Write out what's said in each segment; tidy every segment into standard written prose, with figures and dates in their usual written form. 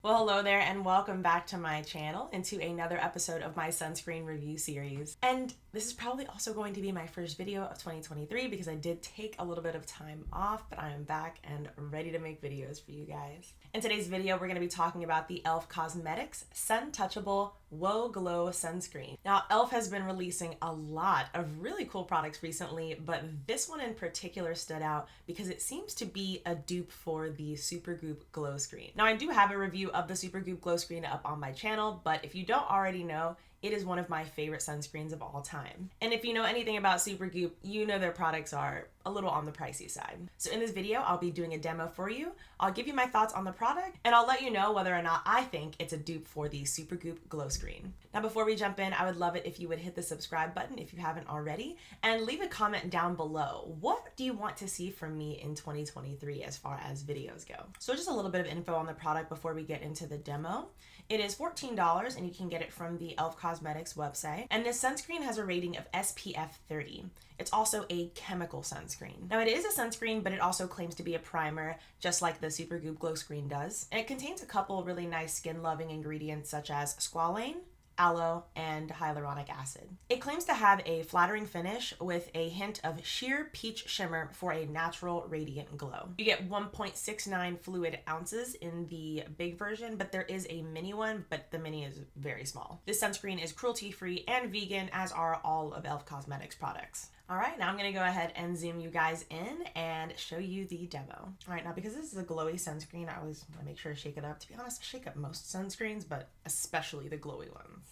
Well, hello there, and welcome back to my channel and to another episode of my Sunscreen Review Series. And this is probably also going to be my first video of 2023 because I did take a little bit of time off, but I am back and ready to make videos for you guys. In today's video, we're going to be talking about the e.l.f. Cosmetics Suntouchable Whoa Glow Sunscreen. Now, e.l.f. has been releasing a lot of really cool products recently, but this one in particular stood out because it seems to be a dupe for the Supergoop Glowscreen. Now, I do have a review of the Supergoop Glowscreen up on my channel, but if you don't already know, it is one of my favorite sunscreens of all time. And if you know anything about Supergoop, you know their products are a little on the pricey side. So in this video, I'll be doing a demo for you. I'll give you my thoughts on the product, and I'll let you know whether or not I think it's a dupe for the Supergoop Glowscreen. Now, before we jump in, I would love it if you would hit the subscribe button if you haven't already, and leave a comment down below. What do you want to see from me in 2023 as far as videos go? So just a little bit of info on the product before we get into the demo. It is $14 and you can get it from the e.l.f. Cosmetics website. And this sunscreen has a rating of SPF 30. It's also a chemical sunscreen. Now, it is a sunscreen, but it also claims to be a primer, just like the Supergoop Glowscreen does. And it contains a couple really nice skin-loving ingredients such as squalane, aloe, and hyaluronic acid. It claims to have a flattering finish with a hint of sheer peach shimmer for a natural radiant glow. You get 1.69 fluid ounces in the big version, but there is a mini one, but the mini is very small. This sunscreen is cruelty-free and vegan, as are all of e.l.f. Cosmetics products. All right, now I'm gonna go ahead and zoom you guys in and show you the demo. All right, now because this is a glowy sunscreen, I always wanna make sure to shake it up. To be honest, I shake up most sunscreens, but especially the glowy ones.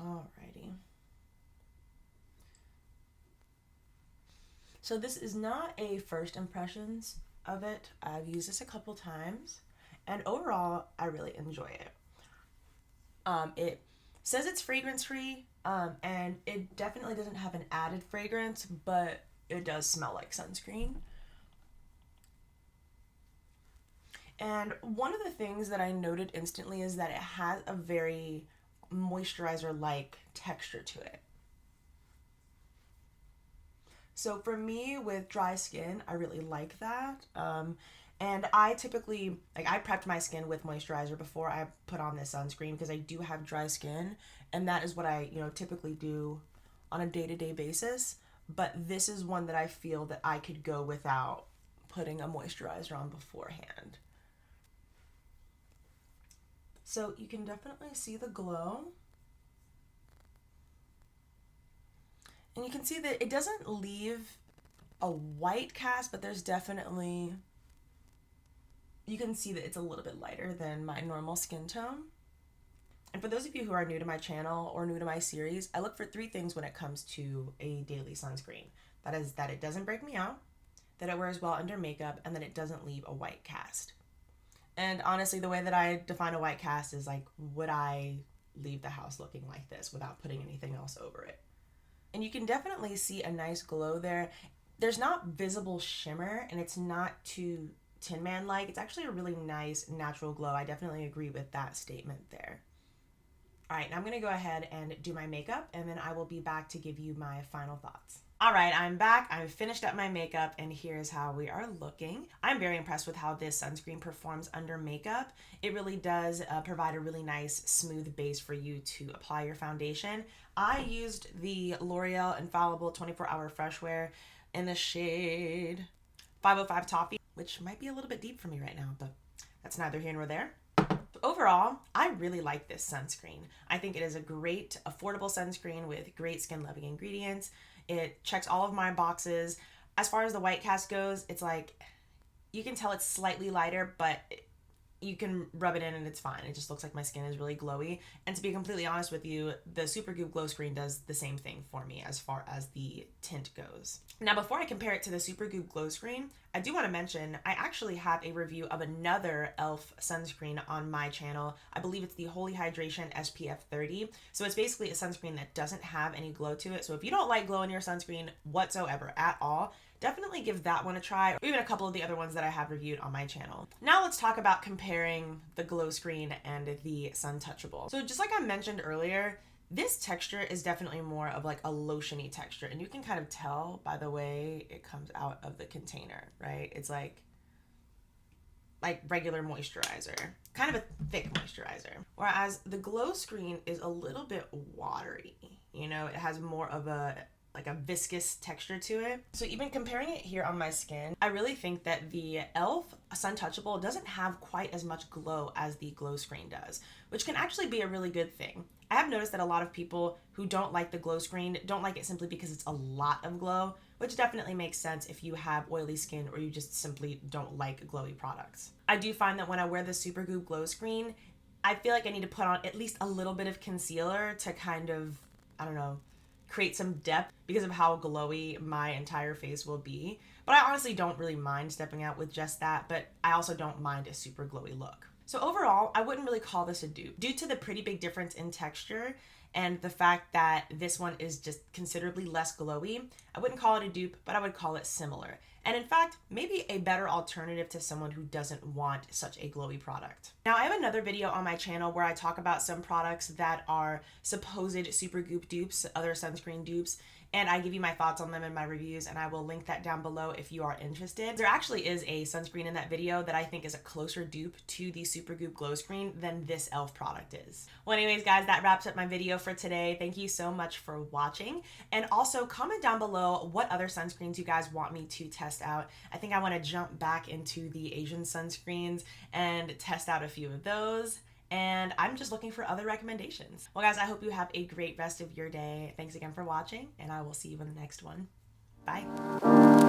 Alrighty. So this is not a first impressions of it. I've used this a couple times, and overall, I really enjoy it. It says it's fragrance free, and it definitely doesn't have an added fragrance, but it does smell like sunscreen. And one of the things that I noted instantly is that it has a very moisturizer-like texture to it. So for me with dry skin, I really like that. And I typically, I prepped my skin with moisturizer before I put on this sunscreen because I do have dry skin, and that is what I, typically do on a day-to-day basis. But this is one that I feel that I could go without putting a moisturizer on beforehand. So you can definitely see the glow. And you can see that it doesn't leave a white cast, but there's definitely, you can see that it's a little bit lighter than my normal skin tone. And for those of you who are new to my channel or new to my series, I look for 3 things when it comes to a daily sunscreen. That is that it doesn't break me out, that it wears well under makeup, and that it doesn't leave a white cast. And honestly, the way that I define a white cast is like, would I leave the house looking like this without putting anything else over it? And you can definitely see a nice glow there. There's not visible shimmer, and it's not too Tin Man-like. It's actually a really nice natural glow. I definitely agree with that statement there. All right, now I'm gonna go ahead and do my makeup, and then I will be back to give you my final thoughts. All right, I'm back. I've finished up my makeup, and here's how we are looking. I'm very impressed with how this sunscreen performs under makeup. It really does provide a really nice smooth base for you to apply your foundation. I used the L'Oreal Infallible 24-Hour Fresh Wear in the shade 505 Toffee, which might be a little bit deep for me right now, but that's neither here nor there. Overall, I really like this sunscreen. I think it is a great, affordable sunscreen with great skin-loving ingredients. It checks all of my boxes. As far as the white cast goes, it's like, you can tell it's slightly lighter, but you can rub it in and it's fine. It just looks like my skin is really glowy. And to be completely honest with you, the Supergoop Glowscreen does the same thing for me as far as the tint goes. Now, before I compare it to the Supergoop Glowscreen, I do want to mention I actually have a review of another e.l.f. sunscreen on my channel. I believe it's the Holy Hydration SPF 30. So it's basically a sunscreen that doesn't have any glow to it. So if you don't like glow in your sunscreen whatsoever at all, definitely give that one a try, or even a couple of the other ones that I have reviewed on my channel. Now let's talk about comparing the Glowscreen and the Suntouchable. So just like I mentioned earlier, this texture is definitely more of like a lotiony texture, and you can kind of tell by the way it comes out of the container, right? It's like, like regular moisturizer, kind of a thick moisturizer. Whereas the Glowscreen is a little bit watery. You know, it has more of a like a viscous texture to it. So even comparing it here on my skin, I really think that the e.l.f. Suntouchable doesn't have quite as much glow as the Glowscreen does, which can actually be a really good thing. I have noticed that a lot of people who don't like the Glowscreen don't like it simply because it's a lot of glow, which definitely makes sense if you have oily skin or you just simply don't like glowy products. I do find that when I wear the Supergoop Glowscreen, I feel like I need to put on at least a little bit of concealer to kind of, I don't know, create some depth because of how glowy my entire face will be. But I honestly don't really mind stepping out with just that, but I also don't mind a super glowy look. So overall, I wouldn't really call this a dupe. Due to the pretty big difference in texture and the fact that this one is just considerably less glowy, I wouldn't call it a dupe, but I would call it similar. And in fact, maybe a better alternative to someone who doesn't want such a glowy product. Now, I have another video on my channel where I talk about some products that are supposed Supergoop dupes, other sunscreen dupes, and I give you my thoughts on them in my reviews, and I will link that down below if you are interested. There actually is a sunscreen in that video that I think is a closer dupe to the Supergoop Glowscreen than this e.l.f. product is. Well, anyways, guys, that wraps up my video for today. Thank you so much for watching, and also comment down below what other sunscreens you guys want me to test out. I think I want to jump back into the Asian sunscreens and test out a few of those. And I'm just looking for other recommendations. Well, guys, I hope you have a great rest of your day. Thanks again for watching, and I will see you in the next one. Bye.